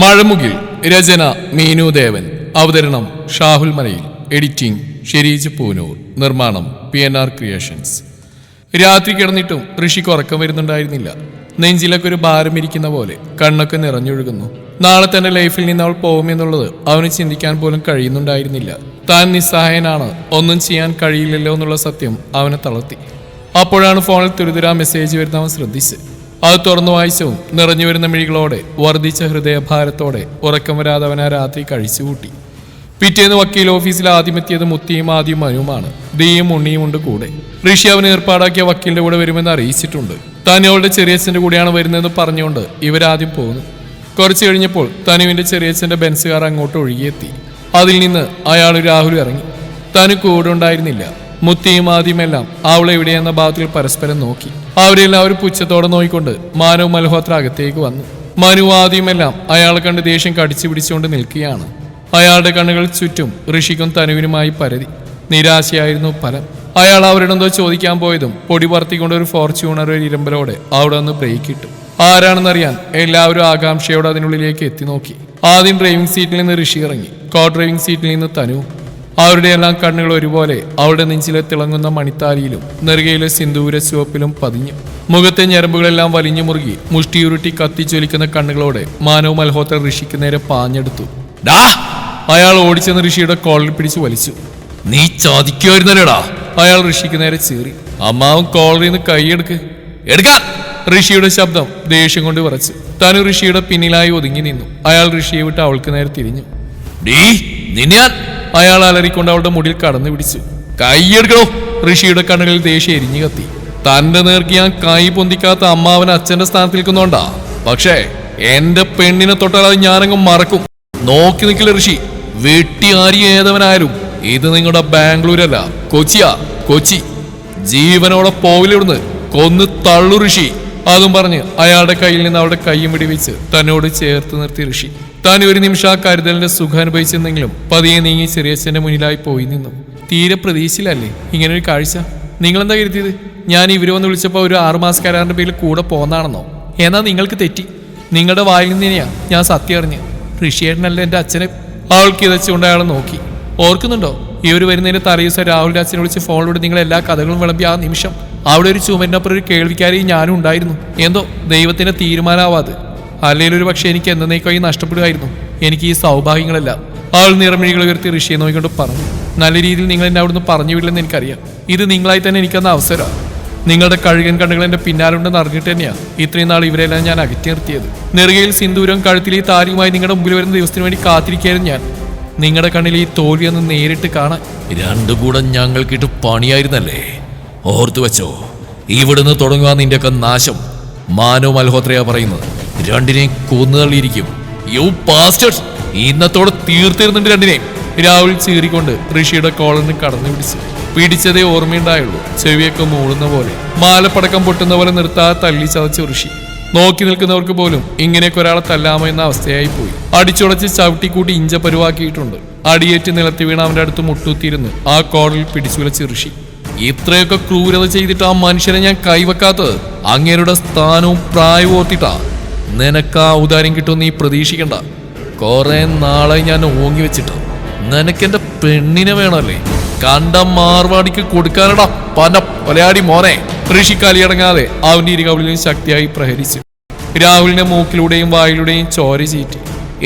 മഴമുകിൽ. രചന മീനു ദേവൻ. അവതരണം ഷാഹുൽ മലയിൽ. എഡിറ്റിംഗ് ഷെരീജ് പൂനൂർ. നിർമ്മാണം PNR ക്രിയേഷൻസ്. രാത്രി കിടന്നിട്ടും ഋഷിക്ക് ഉറക്കം വരുന്നുണ്ടായിരുന്നില്ല. നെഞ്ചിലൊക്കെ ഒരു ഭാരം ഇരിക്കുന്ന പോലെ കണ്ണൊക്കെ നിറഞ്ഞൊഴുകുന്നു. നാളെ തന്റെ ലൈഫിൽ നിന്ന് അവൾ പോകുമെന്നുള്ളത് അവന് ചിന്തിക്കാൻ പോലും കഴിയുന്നുണ്ടായിരുന്നില്ല. താൻ നിസ്സഹായനാണ്, ഒന്നും ചെയ്യാൻ കഴിയില്ലല്ലോ എന്നുള്ള സത്യം അവനെ തളർത്തി. അപ്പോഴാണ് ഫോണിൽ തുരുതുരാ മെസ്സേജ് വരുന്ന അവൻ ശ്രദ്ധിച്ച്. അത് തുറന്നു വായിച്ചവും നിറഞ്ഞു വരുന്ന മിഴികളോടെ വർദ്ധിച്ച ഹൃദയഭാരത്തോടെ ഉറക്കം വരാതെ അവൻ ആ രാത്രി കഴിച്ചുകൂട്ടി. പിറ്റേന്ന് വക്കീൽ ഓഫീസിൽ ആദ്യമെത്തിയത് മുത്തിയും ആദ്യം മനുവുമാണ്. ദിയും ഉണ്ണിയും ഉണ്ട് കൂടെ. ഋഷി അവൻ ഏർപ്പാടാക്കിയ വക്കീലിന്റെ കൂടെ വരുമെന്ന് അറിയിച്ചിട്ടുണ്ട്. താൻ അവളുടെ ചെറിയച്ഛന്റെ കൂടെയാണ് വരുന്നതെന്ന് പറഞ്ഞുകൊണ്ട് ഇവരാദ്യം പോകുന്നു. കുറച്ചു കഴിഞ്ഞപ്പോൾ തനുവിന്റെ ചെറിയച്ഛന്റെ ബെൻസ് കാർ അങ്ങോട്ട് ഒഴുകിയെത്തി. അതിൽ നിന്ന് അയാളും രാഹുലും ഇറങ്ങി. തനു കൂടെ ഉണ്ടായിരുന്നില്ല. മുത്തിയും ആദ്യമെല്ലാം അവളെ എവിടെയെന്ന ഭാഗത്തിൽ പരസ്പരം നോക്കി. അവരെല്ലാവരും പുച്ഛത്തോടെ നോക്കിക്കൊണ്ട് മാനവ് മൽഹോത്ര അകത്തേക്ക് വന്നു. മനു ആദ്യമെല്ലാം അയാളെ കണ്ട് ദേഷ്യം കടിച്ചു പിടിച്ചുകൊണ്ട് നിൽക്കുകയാണ്. അയാളുടെ കണ്ണുകൾ ചുറ്റും ഋഷിക്കും തനുവിനുമായി പരതി. നിരാശയായിരുന്നു ഫലം. അയാൾ അവരോടെന്തോ ചോദിക്കാൻ പോയതും പൊടി പറത്തിക്കൊണ്ട് ഒരു ഫോർച്യൂണർ ഒരു ഇരുമ്പലോടെ അവിടെ നിന്ന് ബ്രേക്ക് ഇട്ടു. ആരാണെന്നറിയാൻ എല്ലാവരും ആകാംക്ഷയോടെ അതിനുള്ളിലേക്ക് എത്തി നോക്കി. ആദ്യം ഡ്രൈവിംഗ് സീറ്റിൽ നിന്ന് ഋഷി ഇറങ്ങി. കോ ഡ്രൈവിംഗ് സീറ്റിൽ നിന്ന് തനു. അവരുടെ എല്ലാം കണ്ണുകൾ ഒരുപോലെ അവളുടെ നെഞ്ചിലെ തിളങ്ങുന്ന മണിത്താലിയിലും നെറുകയിലെ സിന്ദൂര ചുവപ്പിലും പതിഞ്ഞു. മുഖത്തെ ഞരമ്പുകളെല്ലാം വലിഞ്ഞു മുറുകി മുഷ്ടിയുരുട്ടി കത്തിച്ചൊലിക്കുന്ന കണ്ണുകളോടെ മാനവ് മൽഹോത്ര ഋഷിക്ക് നേരെ പാഞ്ഞെടുത്തു. അയാൾ ഓടിച്ചെന്ന് ഋഷിയുടെ കോളിൽ പിടിച്ചു വലിച്ചു. നീ ചതിക്കുമായിരുന്നല്ലേടാ! അയാൾ ഋഷിക്ക് നേരെ ചീറി. അമ്മാവും കോളറിൽ നിന്ന് കൈയെടുക്ക് എടുക്കാൻ! ഋഷിയുടെ ശബ്ദം ദേഷ്യം കൊണ്ട് വിറച്ചു. തനു ഋഷിയുടെ പിന്നിലായി ഒതുങ്ങി നിന്നു. അയാൾ ഋഷിയെ വിട്ട് അവൾക്ക് നേരെ തിരിഞ്ഞു. അയാൾ അലറിക്കൊണ്ട് അവളുടെ മുടിയിൽ കടന്നു പിടിച്ചു. കൈയെടുക്കണോ! ഋഷിയുടെ കണ്ണുകളിൽ ദേഷ്യം എരിഞ്ഞു കത്തി. തന്റെ നേർക്ക് ഞാൻ കൈ പൊന്തിക്കാത്ത അമ്മാവൻ അച്ഛന്റെ സ്ഥാനത്ത് നിൽക്കുന്നോണ്ടാ. പക്ഷേ എന്റെ പെണ്ണിനെ തൊട്ടാൽ അത് ഞാനങ്ങ് മറക്കും. നോക്കി നിൽക്കില്ല ഋഷി. വെട്ടി ആരി ഏതവനായാലും ഇത് നിങ്ങളുടെ ബാംഗ്ലൂരല്ല, കൊച്ചിയാ, കൊച്ചി. ജീവനോടെ പോവിലിവിടുന്ന് കൊന്ന് തള്ളു ഋഷി. അതും പറഞ്ഞ് അയാളുടെ കയ്യിൽ നിന്ന് അവളുടെ കൈയും വെടിവെച്ച് തന്നോട് ചേർത്ത് നിർത്തി ഋഷി. താൻ ഒരു നിമിഷം ആ കരുതലിന്റെ സുഖം അനുഭവിച്ചെന്നെങ്കിലും പതിയെ നീങ്ങി ചെറിയച്ഛന്റെ മുന്നിലായി പോയി നിന്നു. തീരെ പ്രതീക്ഷയിലല്ലേ ഇങ്ങനെ ഒരു കാഴ്ച? നിങ്ങളെന്താ കരുതിയത് ഞാൻ ഇവര് വന്ന് വിളിച്ചപ്പോൾ ഒരു 6 മാസക്കാരന്റെ പേരിൽ കൂടെ പോന്നാണെന്നോ? എന്നാൽ നിങ്ങൾക്ക് തെറ്റി. നിങ്ങളുടെ വായിൽ നിന്ന് തന്നെയാ ഞാൻ സത്യം അറിഞ്ഞ്. ഋഷിയേട്ടനല്ല എൻ്റെ അച്ഛനെ. അവൾ കിതച്ചുകൊണ്ട് അയാളെ നോക്കി. ഓർക്കുന്നുണ്ടോ ഇവർ വരുന്നതിന്റെ തലേദിവസം രാഹുലിന്റെ അച്ഛനെ വിളിച്ച് ഫോണിലൂടെ നിങ്ങൾ എല്ലാ കഥകളും വിളമ്പി ആ നിമിഷം അവിടെ ഒരു ചുമരിനപ്പുറം ഒരു കേൾവിക്കാരെയും ഞാനും ഉണ്ടായിരുന്നു. എന്തോ ദൈവത്തിന്റെ തീരുമാനമാവാത്. അല്ലെങ്കിൽ ഒരു പക്ഷെ എനിക്ക് എന്നേക്കായി നഷ്ടപ്പെടുകയായിരുന്നു എനിക്ക് ഈ സൗഭാഗ്യങ്ങളെല്ലാം. അവൾ നിറമിഴികൾ ഉയർത്തി ഋഷിയെ നോക്കിക്കൊണ്ട് പറഞ്ഞു. നല്ല രീതിയിൽ നിങ്ങൾ എന്നെ അവിടുന്ന് പറഞ്ഞു വിടില്ലെന്ന് എനിക്കറിയാം. ഇത് നിങ്ങളായി തന്നെ എനിക്കെന്ന അവസരമാണ്. നിങ്ങളുടെ കഴുകൻ കണ്ണുകൾ എന്റെ പിന്നാലുണ്ടെന്ന് അറിഞ്ഞിട്ട് തന്നെയാണ് ഇത്രയും നാൾ ഇവരെല്ലാം ഞാൻ അകറ്റി നിർത്തിയത്. നെറുകയിൽ സിന്ദൂരം കഴുത്തിൽ ഈ താരിയുമായി നിങ്ങളുടെ മുമ്പിൽ വരുന്ന ദിവസത്തിന് വേണ്ടി കാത്തിരിക്കുകയായിരുന്നു ഞാൻ. നിങ്ങളുടെ കണ്ണിൽ ഈ തോൽവിയൊന്ന് നേരിട്ട് കാണാൻ. രണ്ടു കൂടെ ഞങ്ങൾക്കിട്ട് പണിയായിരുന്നല്ലേ? ഓർത്തു വെച്ചോ, ഇവിടുന്ന് തുടങ്ങുക നിന്റെയൊക്കെ നാശം. മാനവ് മൽഹോത്രയാ പറയുന്നത്. രണ്ടിനെയും കൊന്നുതള്ളിയിരിക്കും. U pastors! ഇന്നത്തോടെ തീർത്തിരുന്നുണ്ട് രണ്ടിനെയും. രാഹുൽ ചീറിക്കൊണ്ട് ഋഷിയുടെ കോളറിന് കടന്നു പിടിച്ചതേ ഓർമ്മയുണ്ടായുള്ളൂ. ചെവിയൊക്കെ മൂളുന്ന പോലെ, മാലപ്പടക്കം പൊട്ടുന്ന പോലെ നിർത്താതെ തല്ലി ചതച്ചു ഋഷി. നോക്കി നിൽക്കുന്നവർക്ക് പോലും ഇങ്ങനെയൊക്കെ ഒരാളെ തല്ലാമോ എന്ന അവസ്ഥയായി പോയി. അടിച്ചുടച്ച് ചവിട്ടിക്കൂട്ടി ഇഞ്ച പരുവാക്കിയിട്ടുണ്ട്. അടിയേറ്റ് നിലത്തി വീണ അവന്റെ അടുത്ത് മുട്ടുത്തിരുന്ന് ആ കോളറിൽ പിടിച്ചുലച്ച് ഋഷി. ഇത്രയൊക്കെ ക്രൂരത ചെയ്തിട്ട് ആ മനുഷ്യനെ ഞാൻ കൈവെക്കാത്തത് അങ്ങേരുടെ സ്ഥാനവും പ്രായവും ഓർത്തിട്ടാ. നിനക്ക് ആ ഔദാര്യം കിട്ടുമെന്ന് നീ പ്രതീക്ഷിക്കണ്ട. കുറെ നാളെ ഞാൻ ഓങ്ങി വെച്ചിട്ട് നിനക്കെന്റെ പെണ്ണിനെ വേണമല്ലേ? കണ്ട മാർവാടിക്ക് കൊടുക്കാനടാ പന കൊലയാടി മോനെ! ഋഷി കലിയടങ്ങാതെ അവന്റെ ഇരുകവിളിലും ശക്തിയായി പ്രഹരിച്ചു. രാഹുലിന്റെ മൂക്കിലൂടെയും വായിലൂടെയും ചോര ചീറ്റി.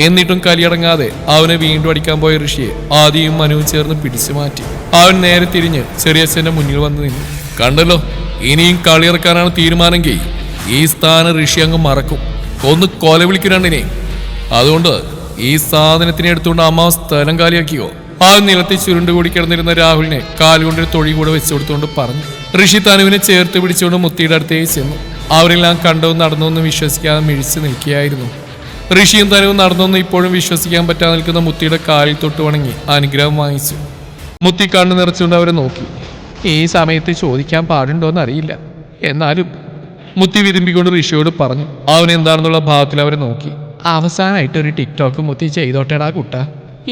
എന്നിട്ടും കലിയടങ്ങാതെ അവനെ വീണ്ടും അടിക്കാൻ പോയ ഋഷിയെ ആദ്യം മനുവും ചേർന്ന് പിടിച്ചു മാറ്റി. അവൻ നേരെ തിരിഞ്ഞ് ചെറിയച്ഛന്റെ മുന്നിൽ വന്ന് നിന്നു. കണ്ടല്ലോ, ഇനിയും കളിയിറക്കാനാണ് തീരുമാനമെങ്കിൽ ഈ സ്ഥാനം ഋഷി അങ്ങ് മറക്കും. ഒന്ന് കൊല വിളിക്കുരണ്ടിനെ. അതുകൊണ്ട് ഈ സാധനത്തിനെ എടുത്തുകൊണ്ട് അമ്മ സ്ഥലം കാലിയാക്കിയോ? ആ നിലത്തിൽ ചുരുണ്ടുകൂടി കിടന്നിരുന്ന രാഹുലിനെ കാലുകൊണ്ടൊരു തൊഴി കൂടെ വെച്ചു കൊടുത്തുകൊണ്ട് പറഞ്ഞു. ഋഷി തനുവിനെ ചേർത്ത് പിടിച്ചുകൊണ്ട് മുത്തിയുടെ അടുത്തേക്ക് ചെന്നു. അവരെല്ലാം കണ്ടവും നടന്നൊന്നും വിശ്വസിക്കാതെ മിഴിച്ചു നിൽക്കുകയായിരുന്നു. ഋഷിയും തനുവും നടന്നൊന്നും ഇപ്പോഴും വിശ്വസിക്കാൻ പറ്റാതെ നിൽക്കുന്ന മുത്തിയുടെ കാലിൽ തൊട്ട് വണങ്ങി അനുഗ്രഹം വാങ്ങിച്ചു. മുത്തി കണ്ണു നിറച്ചുകൊണ്ട് അവരെ നോക്കി. ഈ സമയത്ത് ചോദിക്കാൻ പാടുണ്ടോന്ന് അറിയില്ല, എന്നാലും മുത്തി വിരുമ്പിക്കൊണ്ട് ഋഷിയോട് പറഞ്ഞു. അവൻ എന്താണെന്നുള്ള ഭാവത്തിൽ അവരെ നോക്കി. അവസാനമായിട്ട് ഒരു ടിക്ടോക്ക് മുത്തി ചെയ്തോട്ടേടാ കുട്ട.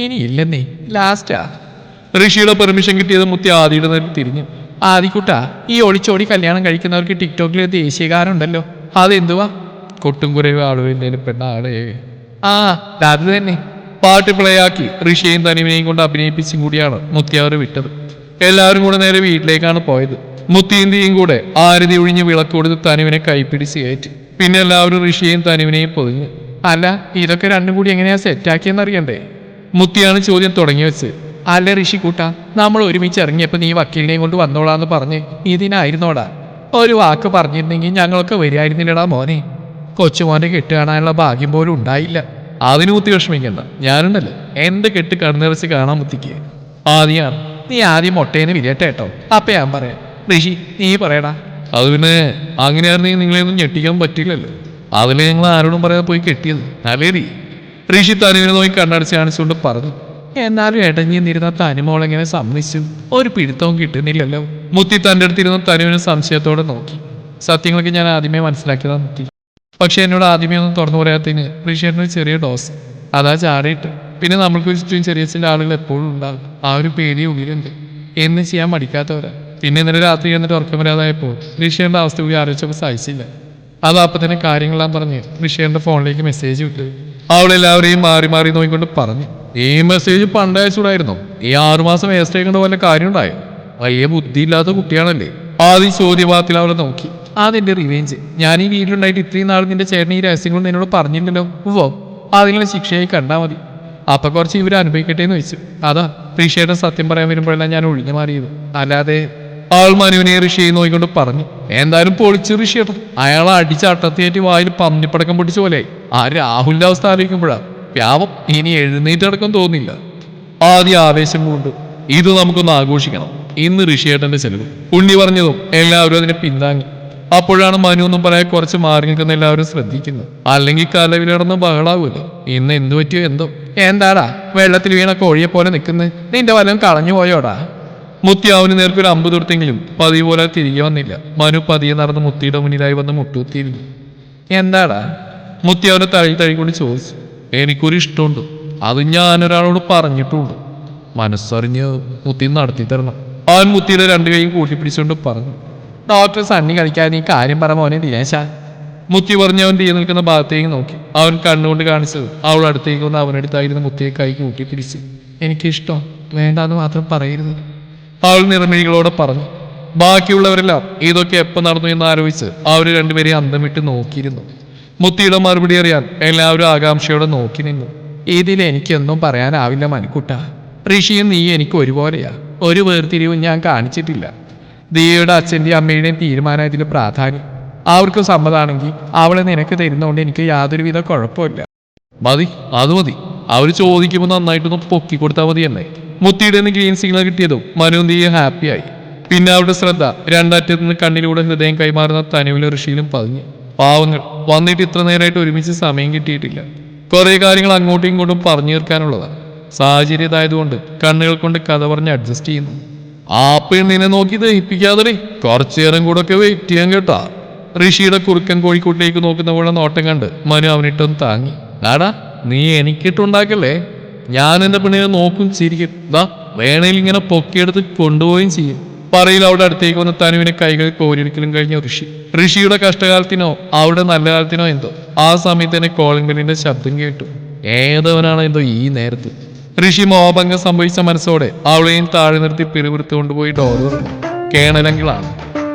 ഇനിയില്ലെന്നേ, ലാസ്റ്റാ. ഋഷിയുടെ പെർമിഷൻ കിട്ടിയത് മുത്തി ആദിയുടെ നേരം തിരിഞ്ഞു. ആദിക്കുട്ട, ഈ ഒളിച്ചോടി കല്യാണം കഴിക്കുന്നവർക്ക് ടിക്ടോക്കിൽ ദേശീയഗാനം ഉണ്ടല്ലോ, അതെന്തുവാ? കൊട്ടും കുറവ് ആളുകളിൽ പെണ്ണ ആളെ. ആ അത് തന്നെ. പാട്ട് പ്ലേ ആക്കി ഋഷിയെയും തനിവിനെയും കൊണ്ട് അഭിനയിപ്പിച്ചും കൂടിയാണ് മുത്തി അവരെ വിട്ടത്. എല്ലാവരും കൂടെ നേരെ വീട്ടിലേക്കാണ് പോയത്. മുത്തിയും തീയും കൂടെ ആരതി ഒഴിഞ്ഞ് വിളക്ക് കൊടുത്ത് തനുവിനെ കൈപ്പിടിച്ച് കയറ്റി. പിന്നെ എല്ലാവരും ഋഷിയെയും തനുവിനെയും പൊതിഞ്ഞു. അല്ല, ഇതൊക്കെ രണ്ടും കൂടി എങ്ങനെയാ സെറ്റാക്കിയെന്നറിയണ്ടേ? മുത്തിയാണ് ചോദ്യം തുടങ്ങി വെച്ച്. അല്ല ഋഷി കൂട്ടാ, നമ്മൾ ഒരുമിച്ച് ഇറങ്ങിയപ്പോൾ നീ വക്കീലിനെയും കൊണ്ട് വന്നോളാന്ന് പറഞ്ഞ് ഇതിനായിരുന്നോടാ? ഒരു വാക്ക് പറഞ്ഞിരുന്നെങ്കിൽ ഞങ്ങളൊക്കെ വരുമായിരുന്നില്ലടാ മോനെ. കൊച്ചുമോന്റെ കെട്ട് കാണാനുള്ള ഭാഗ്യം പോലും ഉണ്ടായില്ല. അതിന് മുത്തി വിഷമിക്കണ്ട, ഞാനുണ്ടല്ലോ. എന്റെ കെട്ട് കണ്ണുനിറച്ച് കാണാൻ മുത്തിക്ക്. ആദ്യമാണ് നീ ആദ്യം മൊട്ടേന്ന് വിരിയട്ടെ കേട്ടോ, അപ്പൊ ഞാൻ പറയാം. ഋഷി നീ പറയടാ. അത് പിന്നെ അങ്ങനെയായിരുന്നെങ്കിൽ നിങ്ങളെയൊന്നും ഞെട്ടിക്കാൻ പറ്റില്ലല്ലോ. അതിൽ ഞങ്ങൾ ആരോടും പറയാതെ പോയി കെട്ടിയത് അല്ലേരി? ഋഷി തനുവിനെ നോക്കി കണ്ണടച്ച് കാണിച്ചുകൊണ്ട് പറഞ്ഞു. എന്നാലും ഇടഞ്ഞി നിന്നിരുന്ന തനുമോളെങ്ങനെ സമ്മതിച്ചു? ഒരു പിടുത്തവും കിട്ടുന്നില്ലല്ലോ. മുത്തി തൻ്റെ അടുത്തിരുന്ന തനുവിനെ സംശയത്തോടെ നോക്കി. സത്യങ്ങളൊക്കെ ഞാൻ ആദ്യമേ മനസ്സിലാക്കിയതാ മുത്തി. പക്ഷെ എന്നോട് ആദ്യമേ ഒന്നും തുറന്നു പറയാത്തതിന് ഋഷിയുടെ ചെറിയ ഡോസ് അതാ ചാടിയിട്ട്. പിന്നെ നമ്മൾക്ക് ചുറ്റും ചെറിയ ചില ആളുകൾ എപ്പോഴും ഉണ്ടാകും. ആ ഒരു പേടി ഉള്ളിലുണ്ട്. എന്ന് ചെയ്യാൻ മടിക്കാത്തവരാ. പിന്നെ ഇന്നലെ രാത്രി എന്നിട്ട് ഉറക്കം വരാതായപ്പോൾ ഋഷിയുടെ അവസ്ഥ കൂടി ആലോചിച്ചപ്പോൾ സഹിച്ചില്ല. അത് അപ്പം തന്നെ കാര്യങ്ങളെല്ലാം പറഞ്ഞ് ഋഷിയുടെ ഫോണിലേക്ക് മെസ്സേജ് വിട്ടു. അവളെല്ലാവരെയും മാറി മാറി നോക്കിക്കൊണ്ട് പറഞ്ഞു. ഈ മെസ്സേജ് പണ്ടയച്ചൂടായിരുന്നു. ഈ 6 മാസം വേസ്റ്റ് ആയിക്കൊണ്ട് വല്ല കാര്യം ഉണ്ടായോ? വലിയ ബുദ്ധിയില്ലാത്ത കുട്ടിയാണല്ലേ? ആദ്യം ചോദ്യപാത്രത്തിൽ അവളെ നോക്കി. അതെന്റെ റിവേഞ്ച്. ഞാൻ ഈ വീട്ടിലുണ്ടായിട്ട് ഇത്രയും നാൾ നിന്റെ ചേട്ടൻ ഈ രഹസ്യങ്ങൾ എന്നോട് പറഞ്ഞില്ലല്ലോ. ഓ, അതിനുള്ള ശിക്ഷയായി കണ്ടാൽ മതി. അപ്പൊ കുറച്ച് ഇവർ അനുഭവിക്കട്ടെ എന്ന് വെച്ചു. അതാ ഋഷിയുടെ സത്യം പറയാൻ വരുമ്പോഴെല്ലാം ഞാൻ ഒഴിഞ്ഞു മാറിയത്. അല്ലാതെ ആൾ മനുവിനെ ഋഷിയെ നോക്കിക്കൊണ്ട് പറഞ്ഞു. എന്തായാലും പൊളിച്ച് ഋഷിയേട്ടൻ. അയാൾ അടിച്ച് അട്ടത്തിയേറ്റ് വായിൽ പന്നിപ്പടക്കം പൊട്ടിച്ച പോലെയായി. ആ രാഹുലിന്റെ അവസ്ഥ ആലോചിക്കുമ്പോഴാ വ്യാപം. ഇനി എഴുന്നേറ്റടക്കം തോന്നില്ല. ആദ്യം ആവേശം കൊണ്ട് ഇത് നമുക്കൊന്ന് ആഘോഷിക്കണം. ഇന്ന് ഋഷിയേട്ടന്റെ ചെലവ്. ഉണ്ണി പറഞ്ഞതും എല്ലാവരും അതിനെ പിന്താങ്ങി. അപ്പോഴാണ് മനു ഒന്നും പറയാൻ കുറച്ച് മാറി നിൽക്കുന്ന എല്ലാവരും ശ്രദ്ധിക്കുന്നത്. അല്ലെങ്കിൽ കലവിലടന്ന് ബഹളാവുമല്ലോ. ഇന്ന് എന്തു പറ്റിയോ എന്തോ. എന്താടാ വെള്ളത്തിൽ വീണ കോഴിയെ പോലെ നിൽക്കുന്നത്? നിന്റെ വല്ലതും കളഞ്ഞു പോയോടാ? മുത്തി അവന് നേർക്കൊരു അമ്പ് തൊടുത്തെങ്കിലും പതിവ് പോലെ തിരികെ വന്നില്ല. മനു പതിയെ നടന്ന് മുത്തിയുടെ മുന്നിലായി വന്ന് മുട്ടുകുത്തിയിരുന്നു. എന്താടാ? മുത്തി അവനെ തഴുകൊണ്ട് ചോദിച്ചു. എനിക്കൊരു ഇഷ്ടമുണ്ട്, അത് ഞാനൊരാളോട് പറഞ്ഞിട്ടുണ്ട്. മനസ്സറിഞ്ഞ് മുത്തി നടത്തി തരണം. അവൻ മുത്തിയുടെ 2 കൈയും കൂട്ടിപ്പിടിച്ചുകൊണ്ട് പറഞ്ഞു. ഡോക്ടർ സണ്ണി കളിക്കാൻ നീ കാര്യം പറ മോനെ ദിനേശ. മുത്തി പറഞ്ഞ് അവൻ തീ നിൽക്കുന്ന ഭാഗത്തേക്ക് നോക്കി. അവൻ കണ്ണുകൊണ്ട് കാണിച്ചത് അവൾ അടുത്തേക്ക് വന്ന് അവനടുത്തായിരുന്ന മുത്തിയെ കൈ കൂട്ടിപ്പിടിച്ചു. എനിക്കിഷ്ടം, വേണ്ടാന്ന് മാത്രം പറയരുത്, അവൾ നിറമിഴികളോടെ പറഞ്ഞു. ബാക്കിയുള്ളവരെല്ലാം ഇതൊക്കെ എപ്പോൾ നടന്നു എന്ന് ആലോചിച്ച് അവർ രണ്ടുപേരെയും അന്തം വിട്ട് നോക്കിയിരുന്നു. മുത്തിയുടെ മറുപടി അറിയാൻ എല്ലാവരും ആകാംക്ഷയോടെ നോക്കി നിന്നു. ഇതിൽ എനിക്കൊന്നും പറയാനാവില്ല മനുക്കുട്ട. ഋഷിയും നീ എനിക്ക് ഒരുപോലെയാ. ഒരു വേർതിരിവും ഞാൻ കാണിച്ചിട്ടില്ല. ദിയയുടെ അച്ഛൻ്റെയും അമ്മയുടെയും തീരുമാനം ഇതിൽ പ്രാധാന്യം. അവർക്ക് സമ്മതമാണെങ്കിൽ അവളെ നിനക്ക് തരുന്നതുകൊണ്ട് എനിക്ക് യാതൊരുവിധ കുഴപ്പമില്ല. മതി, അത് മതി. അവർ ചോദിക്കുമ്പോൾ നന്നായിട്ടൊന്ന് പൊക്കി കൊടുത്താൽ മതി എന്നെ. മുത്തിയുടെ നിന്ന് ഗ്രീൻ സിഗ്നൽ കിട്ടിയതും മനുവും ദിയ ഹാപ്പിയായി. പിന്നെ അവരുടെ ശ്രദ്ധ രണ്ടറ്റത്ത് നിന്ന് കണ്ണിലൂടെ ഹൃദയം കൈമാറുന്ന തനുവിലെ ഋഷിയിലും പതിഞ്ഞു. പാവങ്ങൾ വന്നിട്ട് ഇത്ര നേരമായിട്ട് ഒരുമിച്ച് സമയം കിട്ടിയിട്ടില്ല. കുറെ കാര്യങ്ങൾ അങ്ങോട്ടും ഇങ്ങോട്ടും പറഞ്ഞു തീർക്കാനുള്ളതാണ്. സാഹചര്യം ഇതായതുകൊണ്ട് കണ്ണുകൾ കൊണ്ട് കഥ പറഞ്ഞ് അഡ്ജസ്റ്റ് ചെയ്യുന്നു. ആ പെണ്ണിനെ നോക്കി ദഹിപ്പിക്കാതെ കുറച്ചു നേരം കൂടെ ഒക്കെ വെയിറ്റ് ചെയ്യാൻ കേട്ടാ. ഋഷിയുടെ കുറുക്കൻ കോഴിക്കോട്ടിലേക്ക് നോക്കുന്ന പോലെ നോട്ടം കണ്ട് മനു അവനിട്ടൊന്ന് താങ്ങി. ആടാ നീ എനിക്കിട്ടുണ്ടാക്കല്ലേ, ഞാൻ എൻ്റെ പെണ്ണിനെ നോക്കും ചിരിക്കും. വേണയിൽ ഇങ്ങനെ പൊക്കിയെടുത്ത് കൊണ്ടുപോവുകയും ചെയ്യും. പറയിൽ അവിടെ അടുത്തേക്ക് വന്ന് തനുവിനെ കൈകൾ കോരിയെടുക്കലും കഴിഞ്ഞ ഋഷിയുടെ കഷ്ടകാലത്തിനോ അവരുടെ നല്ല കാലത്തിനോ എന്തോ ആ സമയത്ത് തന്നെ കോളിംഗ് ബെല്ലിന്റെ ശബ്ദം കേട്ടു. ഏതവനാണ് എന്തോ ഈ നേരത്ത്. ഋഷി മോഹഭംഗം സംഭവിച്ച മനസ്സോടെ അവളെയും താഴെ നിർത്തി പിറുപിറുത്ത് കൊണ്ടുപോയി ഡോർ തുറന്നു. കേണലങ്കിളാണ്.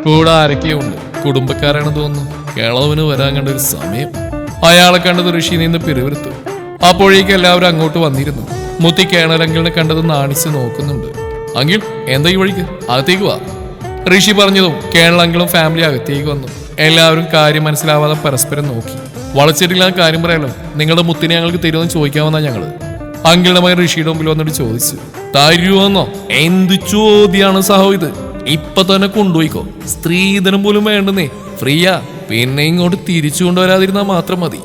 കൂടെ ആരൊക്കെയുണ്ട്, കുടുംബക്കാരാണെന്ന് തോന്നുന്നു. കേളവന് വരാൻ കണ്ട ഒരു സമയം. അയാളെ കണ്ടത് ഋഷി നിന്ന് പിറുപിറുത്തു. അപ്പോഴേക്കും എല്ലാവരും അങ്ങോട്ട് വന്നിരുന്നു. മുത്തി കേണലങ്കിളിനെ കണ്ടത് നാണിച്ച് നോക്കുന്നുണ്ട്. അങ്കിൾ എന്താ ഈ വഴിക്ക്, അകത്തേക്ക് വാ. ഋഷി പറഞ്ഞതും കേണലങ്കിളും ഫാമിലി അകത്തേക്ക് വന്നു. എല്ലാവരും കാര്യം മനസ്സിലാവാതെ പരസ്പരം നോക്കി. വളച്ചിട്ടില്ലാതെ കാര്യം പറയാലോ, നിങ്ങളുടെ മുത്തിനെ ഞങ്ങൾക്ക് തരുമെന്ന് ചോദിക്കാമെന്നാ ഞങ്ങള്. അങ്കിളുടെ മകൻ ഋഷിയുടെ മുമ്പിൽ വന്നിട്ട് ചോദിച്ചു. തരുമെന്നോ? എന്ത് ചോദ്യാണ് സഹോ ഇത്? ഇപ്പൊ തന്നെ കൊണ്ടുപോയിക്കോ. സ്ത്രീധനം പോലും വേണ്ടെന്നേ, ഫ്രീയാ. പിന്നെ ഇങ്ങോട്ട് തിരിച്ചു കൊണ്ടുവരാതിരുന്നാൽ മാത്രം മതി.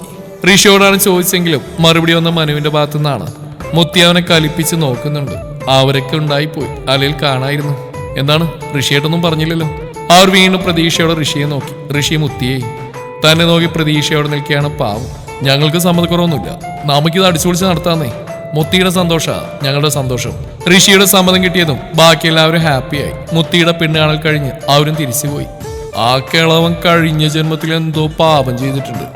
ഋഷിയോടാണ് ചോദിച്ചെങ്കിലും മറുപടി വന്ന മനുവിന്റെ ഭാഗത്തു നിന്നാണ്. മുത്തി അവനെ കലിപ്പിച്ച് നോക്കുന്നുണ്ട്. അവരൊക്കെ ഉണ്ടായിപ്പോയി, അല്ലെങ്കിൽ കാണായിരുന്നു. എന്താണ് ഋഷിയായിട്ടൊന്നും പറഞ്ഞില്ലല്ലോ. അവർ വീണ്ടും പ്രതീക്ഷയോടെ ഋഷിയെ നോക്കി. ഋഷി മുത്തിയെ തന്നെ നോക്കി പ്രതീക്ഷയോടെ നിൽക്കുകയാണ്. പാവം, ഞങ്ങൾക്ക് സമ്മതക്കുറവൊന്നുമില്ല, നമുക്കിത് അടിച്ചുപൊളിച്ച് നടത്താന്നേ. മുത്തിയുടെ സന്തോഷ ഞങ്ങളുടെ സന്തോഷം. ഋഷിയുടെ സമ്മതം കിട്ടിയതും ബാക്കി എല്ലാവരും ഹാപ്പിയായി. മുത്തിയുടെ പെണ്ണ് കാണൽ കഴിഞ്ഞ് അവരും തിരിച്ചുപോയി. ആ കിളവൻ കഴിഞ്ഞ ജന്മത്തിൽ എന്തോ പാപം ചെയ്തിട്ടുണ്ട്.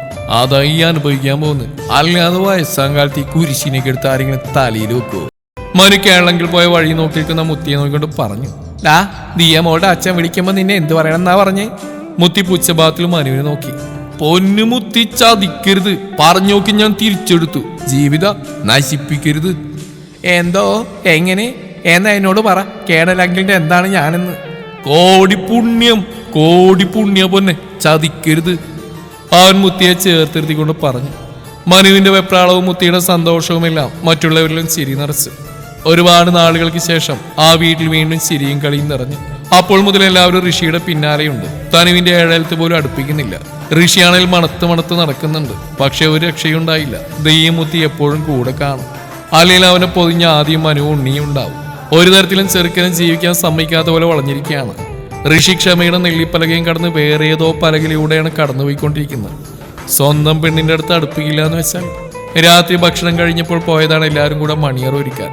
അതായി അനുഭവിക്കാൻ പോകുന്നത്. അല്ലാതെ വയസ്സാം കാലത്ത് ഈ കുരിശിനൊക്കെ എടുത്ത് ആരെങ്കിലും തലയിൽ വെക്കുവോ? മനു കേരളത്തിൽ പോയ വഴി നോക്കി നിൽക്കുന്ന മുത്തിയെ നോക്കിക്കൊണ്ട് പറഞ്ഞു. ദിയ മോളുടെ അച്ഛൻ വിളിക്കുമ്പോ നിന്നെ എന്ത് പറയണമെന്നാ പറഞ്ഞേ? മുത്തി പുച്ഛഭാഗത്തിൽ മനുവിനെ നോക്കി. പൊന്നു മുത്തി ചതിക്കരുത്, പറഞ്ഞു നോക്കി ഞാൻ തിരിച്ചെടുത്തു. ജീവിത നശിപ്പിക്കരുത്. എന്തോ എങ്ങനെ എന്നാ എന്നോട് പറ. കേണലങ്കിളിന്റെ എന്താണ് ഞാനെന്ന്? കോടി പുണ്യം പൊന്നെ, ചതിക്കരുത്. അവൻ മുത്തിയെ ചേർത്തിരുത്തിക്കൊണ്ട് പറഞ്ഞു. മനുവിന്റെ വെപ്രാളവും മുത്തിയുടെ സന്തോഷവുമെല്ലാം മറ്റുള്ളവരിലും ചിരി നിറച്ചു. ഒരുപാട് നാളുകൾക്ക് ശേഷം ആ വീട്ടിൽ വീണ്ടും ചിരിയും കളിയും നിറഞ്ഞു. അപ്പോൾ മുതൽ എല്ലാവരും ഋഷിയുടെ പിന്നാലെയുണ്ട്. തനുവിന്റെ ഏഴലത്ത് പോലും അടുപ്പിക്കുന്നില്ല. ഋഷിയാണെങ്കിൽ മണത്ത് നടക്കുന്നുണ്ട്. പക്ഷെ ഒരു രക്ഷയുണ്ടായില്ല. ദയ്യം മുത്തി എപ്പോഴും കൂടെ കാണും. അല്ലെങ്കിൽ അവനെ പൊതിഞ്ഞ ആദ്യം മനുവും ഉണ്ണിയും ഉണ്ടാവും. ഒരു തരത്തിലും ചെറുക്കനും ജീവിക്കാൻ സമ്മതിക്കാത്ത പോലെ വളഞ്ഞിരിക്കുകയാണ്. ഋഷി ക്ഷമയുടെ നെല്ലിപ്പലകയും കടന്ന് വേറെ ഏതോ പലകയിലൂടെയാണ് കടന്നുപോയിക്കൊണ്ടിരിക്കുന്നത്. സ്വന്തം പെണ്ണിന്റെ അടുത്ത് അടുപ്പിക്കില്ല എന്ന് വെച്ചാൽ. രാത്രി ഭക്ഷണം കഴിഞ്ഞപ്പോൾ പോയതാണ് എല്ലാവരും കൂടെ മണിയറ ഒരുക്കാൻ.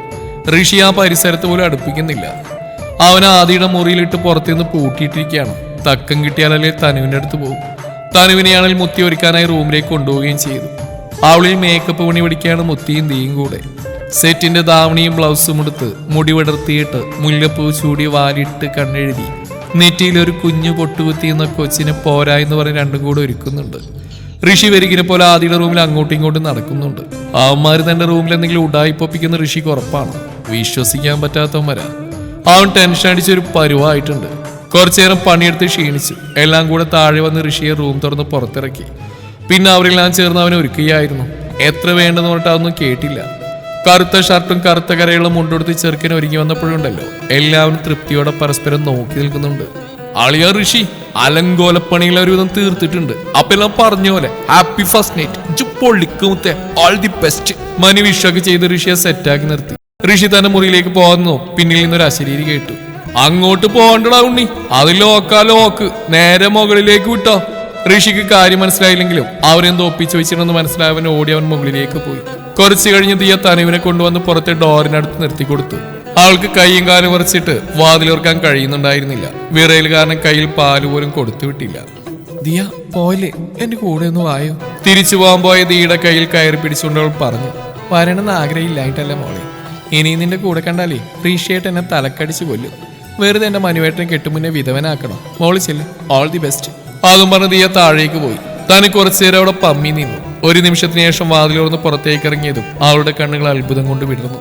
ഋഷി ആ പരിസരത്ത് പോലും അടുപ്പിക്കുന്നില്ല. അവൻ ആദിയുടെ മുറിയിലിട്ട് പുറത്തുനിന്ന് പൂട്ടിയിട്ടിരിക്കുകയാണ്. തക്കം കിട്ടിയാലല്ലേ തനുവിന്റെ അടുത്ത് പോകും. തനുവിനെയാണെങ്കിൽ മുത്തി ഒരുക്കാനായി റൂമിലേക്ക് കൊണ്ടുപോവുകയും ചെയ്തു. അവളിൽ മേക്കപ്പ് പണി പിടിക്കുകയാണ് മുത്തിയും തീയും കൂടെ. സെറ്റിന്റെ ദാവണിയും ബ്ലൗസും എടുത്ത് മുടി വിടർത്തിയിട്ട് മുല്ലപ്പൂ ചൂടി വാലിട്ട് കണ്ണെഴുതി നെറ്റിയിൽ ഒരു കുഞ്ഞു പൊട്ടുകുത്തി എന്ന കൊച്ചിനെ പോരാ എന്ന് പറഞ്ഞ് രണ്ടും കൂടെ ഒരുക്കുന്നുണ്ട്. ഋഷി വരികിനെ പോലെ ആദിയുടെ റൂമിൽ അങ്ങോട്ടും ഇങ്ങോട്ടും നടക്കുന്നുണ്ട്. അവന്മാര് തന്റെ റൂമിൽ എന്തെങ്കിലും ഉടായിപ്പൊപ്പിക്കുന്ന ഋഷിക്ക് ഉറപ്പാണ്. വിശ്വസിക്കാൻ പറ്റാത്തവന്മാരാ. അവൻ ടെൻഷൻ അടിച്ചൊരു പരുവായിട്ടുണ്ട്. കുറച്ചേരം പണിയെടുത്ത് ക്ഷീണിച്ചു. എല്ലാം കൂടെ താഴെ വന്ന് ഋഷിയെ റൂം തുറന്ന് പുറത്തിറക്കി. പിന്നെ അവരെല്ലാം ചേർന്ന് അവനെ ഒരുക്കുകയായിരുന്നു. എത്ര വേണ്ടെന്ന് പറഞ്ഞിട്ട് അതൊന്നും കേട്ടില്ല. കറുത്ത ഷർട്ടും കറുത്ത കരയുള്ള മുണ്ടെടുത്ത് ചെറുക്കനെ ഒരുങ്ങി വന്നപ്പോഴുണ്ടല്ലോ എല്ലാവരും തൃപ്തിയോടെ പരസ്പരം നോക്കി നിൽക്കുന്നുണ്ട്. അളിയ ഋഷി അലങ്കോലപ്പണിയിൽ ഒരു വിധം തീർത്തിട്ടുണ്ട്. അപ്പൊ എല്ലാം പറഞ്ഞ പോലെ ഹാപ്പി ഫസ്റ്റ് നൈറ്റ്, പൊള്ളിക്കുമത്തെ ഓൾ ദി ബെസ്റ്റ്. മനു വിഷൊക്കെ ചെയ്ത് ഋഷിയെ സെറ്റാക്കി നിർത്തി. ഋഷി തന്റെ മുറിയിലേക്ക് പോകുന്നു. പിന്നിൽ നിന്നൊരു അശരീരി കേട്ടു. അങ്ങോട്ട് പോകണ്ടടാ ഉണ്ണി, അത് ലോക്ക് നേരെ മുകളിലേക്ക് വിട്ടോ. ഋഷിക്ക് കാര്യം മനസ്സിലായില്ലെങ്കിലും അവരെന്തോ ഒപ്പിച്ചു വെച്ചിരുന്നെന്ന് മനസ്സിലായവൻ ഓടി അവൻ മുകളിലേക്ക് പോയി. കുറച്ചു കഴിഞ്ഞ് ദിയ തനുവിനെ കൊണ്ടുവന്ന് പുറത്തെ ഡോറിനടുത്ത് നിർത്തി കൊടുത്തു. അവൾക്ക് കൈയും കാലും ഉറച്ചിട്ട് വാതിലോർക്കാൻ കഴിയുന്നുണ്ടായിരുന്നില്ല. വിറയിൽ കാരണം കയ്യിൽ പാല് പോലും കൊടുത്തു വിട്ടില്ല. ദിയ പോയില്ലേ, എന്റെ കൂടെ ഒന്ന് വായോ. തിരിച്ചു പോകാൻ പോയ ദിയുടെ കയ്യിൽ കയറി പിടിച്ചുകൊണ്ട് അവൾ പറഞ്ഞു. വരണമെന്ന് ആഗ്രഹമില്ലായിട്ടല്ല മോളെ. ഇനി നിന്റെ കൂടെ കണ്ടാലേ ഋഷിയായിട്ട് എന്നെ തലക്കടിച്ചു കൊല്ലും. വെറുതെ എന്റെ മനുവേട്ടനെ കെട്ടുമുന്നേ വിധവനാക്കണം. മോള് ചെല്ല്, ഓൾ ദി ബെസ്റ്റ്. അതും പറഞ്ഞ് ദിയ താഴേക്ക് പോയി. താന് കുറച്ചുനേരം അവിടെ പമ്മി നിന്നു. ഒരു നിമിഷത്തിന് ശേഷം വാതിലോർന്ന് പുറത്തേക്ക് ഇറങ്ങിയതും അവളുടെ കണ്ണുകൾ അത്ഭുതം കൊണ്ട് വിടർന്നു.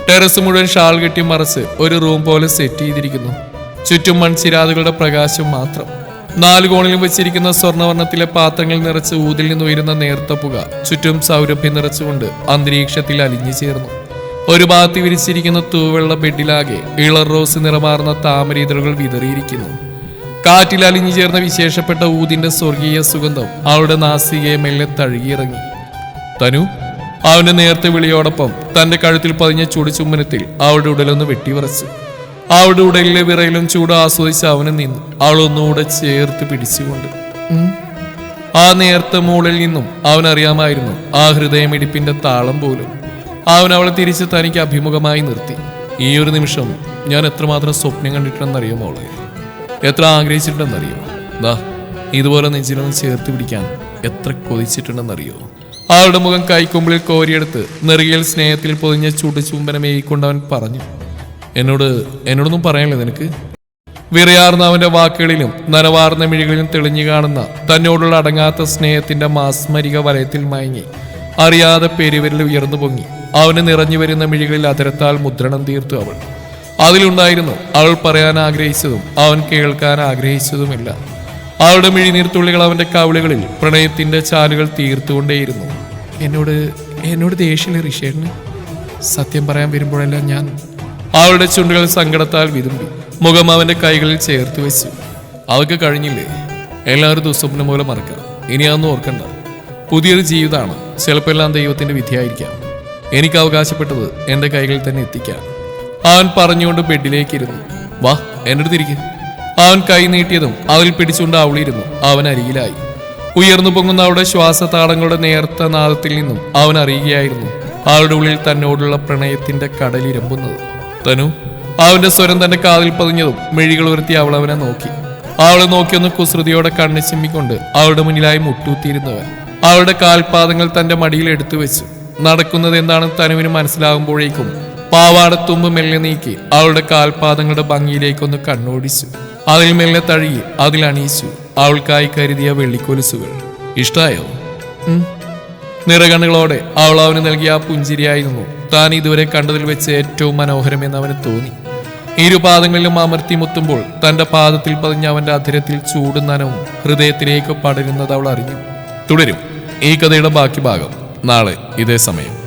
ടെറസ് മുഴുവൻ ഷാൾ കെട്ടി മറച്ച് ഒരു റൂം പോലെ സെറ്റ് ചെയ്തിരിക്കുന്നു. ചുറ്റും മൺചിരാതുകളുടെ പ്രകാശം മാത്രം. 4 കോണിലും വെച്ചിരിക്കുന്ന സ്വർണ്ണവർണ്ണത്തിലെ പാത്രങ്ങൾ നിറച്ച് ഊതിൽ നിന്ന് ഉയരുന്ന നേർത്ത പുക ചുറ്റും സൗരഭ്യം നിറച്ചുകൊണ്ട് അന്തരീക്ഷത്തിൽ അലിഞ്ഞു ചേർന്നു. ഒരു ഭാഗത്ത് വിരിച്ചിരിക്കുന്ന തൂവെള്ള ബെഡിലാകെ ഇളർ റോസ് നിറമാർന്ന താമരീതളുകൾ വിതറിയിരിക്കുന്നു. കാറ്റിൽ അലിഞ്ഞു ചേർന്ന വിശേഷപ്പെട്ട ഊതിന്റെ സ്വർഗീയ സുഗന്ധം അവളുടെ നാസികയെ മെല്ലെ തഴുകിയിറങ്ങി. തനു അവന്റെ നേരത്തെ വിളിയോടൊപ്പം തന്റെ കഴുത്തിൽ പതിഞ്ഞ ചുടുചുമ്മനത്തിൽ അവളുടെ ഉടലൊന്ന് വെട്ടിവിറച്ചു. അവളുടെ ഉടലിലെ വിറയിലും ചൂട് ആസ്വദിച്ച് അവന് നിന്നു. അവളൊന്നുകൂടെ ചേർത്ത് പിടിച്ചുകൊണ്ട് ആ നേർത്ത മൂളിൽ നിന്നും അവനറിയാമായിരുന്നു ആ ഹൃദയമിടിപ്പിന്റെ താളം പോലും. അവൻ അവളെ തിരിച്ച് തനിക്ക് അഭിമുഖമായി നിർത്തി. ഈ ഒരു നിമിഷം ഞാൻ എത്രമാത്രം സ്വപ്നം കണ്ടിട്ടുണ്ടെന്നറിയോ മോളെ, എത്ര ആഗ്രഹിച്ചിട്ടുണ്ടെന്നറിയോ. ദാ ഇതുപോലെ നെഞ്ചിലൊന്ന് ചേർത്ത് പിടിക്കാൻ എത്ര കൊതിച്ചിട്ടുണ്ടെന്നറിയോ. അവളുടെ മുഖം കൈക്കൊമ്പിളിൽ കോരിയെടുത്ത് നെറുകയിൽ സ്നേഹത്തിൽ പൊതിഞ്ഞ ചുടുചുംബനമേയിക്കൊണ്ട് അവൻ പറഞ്ഞു. എന്നോടൊന്നും പറയാനില്ല നിനക്ക്. വിറയാർന്ന അവന്റെ വാക്കുകളിലും നനവാർന്ന മിഴികളിലും തെളിഞ്ഞു കാണുന്ന തന്നോടുള്ള അടങ്ങാത്ത സ്നേഹത്തിന്റെ മാസ്മരിക വലയത്തിൽ മയങ്ങി അറിയാതെ പെരുവിരൽ ഉയർന്നു പൊങ്ങി. അവന് നിറഞ്ഞു വരുന്ന മിഴികളിൽ അതരത്താൽ മുദ്രണം തീർത്തു അവൾ. അതിലുണ്ടായിരുന്നു അവൾ പറയാൻ ആഗ്രഹിച്ചതും അവൻ കേൾക്കാൻ ആഗ്രഹിച്ചതുമില്ല. അവളുടെ മിഴിനീർത്തുള്ളികൾ അവന്റെ കവിളുകളിൽ പ്രണയത്തിന്റെ ചാലുകൾ തീർത്തുകൊണ്ടേയിരുന്നു. എന്നോട് ദേഷ്യമില്ല ഋഷേന്. സത്യം പറയാൻ വരുമ്പോഴെല്ലാം ഞാൻ. അവളുടെ ചുണ്ടുകൾ സങ്കടത്താൽ വിതുമ്പി. മുഖം അവന്റെ കൈകളിൽ ചേർത്ത് വെച്ചു. അവൾക്ക് കഴിഞ്ഞില്ലേ? എല്ലാവരും ദുസ്വപ്നം പോലെ മറക്കണം. ഇനി അതൊന്നും ഓർക്കണ്ട. പുതിയൊരു ജീവിതമാണ്. ചിലപ്പോൾ എല്ലാം ദൈവത്തിന്റെ വിധിയായിരിക്കാം. എനിക്ക് അവകാശപ്പെട്ടത് എന്റെ കൈകളിൽ തന്നെ എത്തിക്കാം. അവൻ പറഞ്ഞുകൊണ്ട് ബെഡിലേക്കിരുന്നു. വാ എന്റെ അടുത്തിരിക്കും. അവൻ കൈ നീട്ടിയതും അതിൽ പിടിച്ചുകൊണ്ട് അവളിരുന്നു. അവൻ അരികിലായി. ഉയർന്നു പൊങ്ങുന്ന അവളുടെ ശ്വാസതാളങ്ങളുടെ നേർത്ത നാദത്തിൽ നിന്നും അവൻ അറിയുകയായിരുന്നു അവളുടെ ഉള്ളിൽ തന്നോടുള്ള പ്രണയത്തിന്റെ കടലിരമ്പുന്നത്. തനു അവന്റെ സ്വരം തന്റെ കാതിൽ പതിഞ്ഞതും മിഴികൾ ഉയർത്തി അവൾ അവനെ നോക്കി. അവളെ നോക്കിയൊന്ന് കുസൃതിയോടെ കണ്ണു ചിമ്മിക്കൊണ്ട് അവളുടെ മുന്നിലായി മുട്ടൂത്തിയിരുന്നവൻ അവളുടെ കാൽപാദങ്ങൾ തന്റെ മടിയിൽ എടുത്തു വെച്ചു. നടക്കുന്നത് എന്താണെന്ന് തനുവിന് മനസ്സിലാകുമ്പോഴേക്കും പാവാടത്തുമ്പ് മെല്ലെ നീക്കി അവളുടെ കാൽപാദങ്ങളുടെ ഭംഗിയിലേക്കൊന്ന് കണ്ണോടിച്ചു. അതിൽ മെല്ലെ തഴുകി അതിൽ അണിയിച്ചു അവൾക്കായി കരുതിയ വെള്ളിക്കൊലുസുകൾ. ഇഷ്ടായോ? നിറകണ്ണുകളോടെ അവൾ അവന് നൽകിയ ആ പുഞ്ചിരിയായിരുന്നു താൻ ഇതുവരെ കണ്ടതിൽ വെച്ച് ഏറ്റവും മനോഹരമെന്ന് അവന് തോന്നി. ഇരുപാദങ്ങളിലും അമർത്തി മുത്തുമ്പോൾ തന്റെ പാദത്തിൽ പതിഞ്ഞ അവന്റെ അധരത്തിൽ ചൂടും നനവും ഹൃദയത്തിലേക്ക് പടരുന്നത് അവൾ അറിഞ്ഞു. തുടരും ഈ കഥയുടെ ബാക്കി ഭാഗം നാളെ ഇതേ സമയം.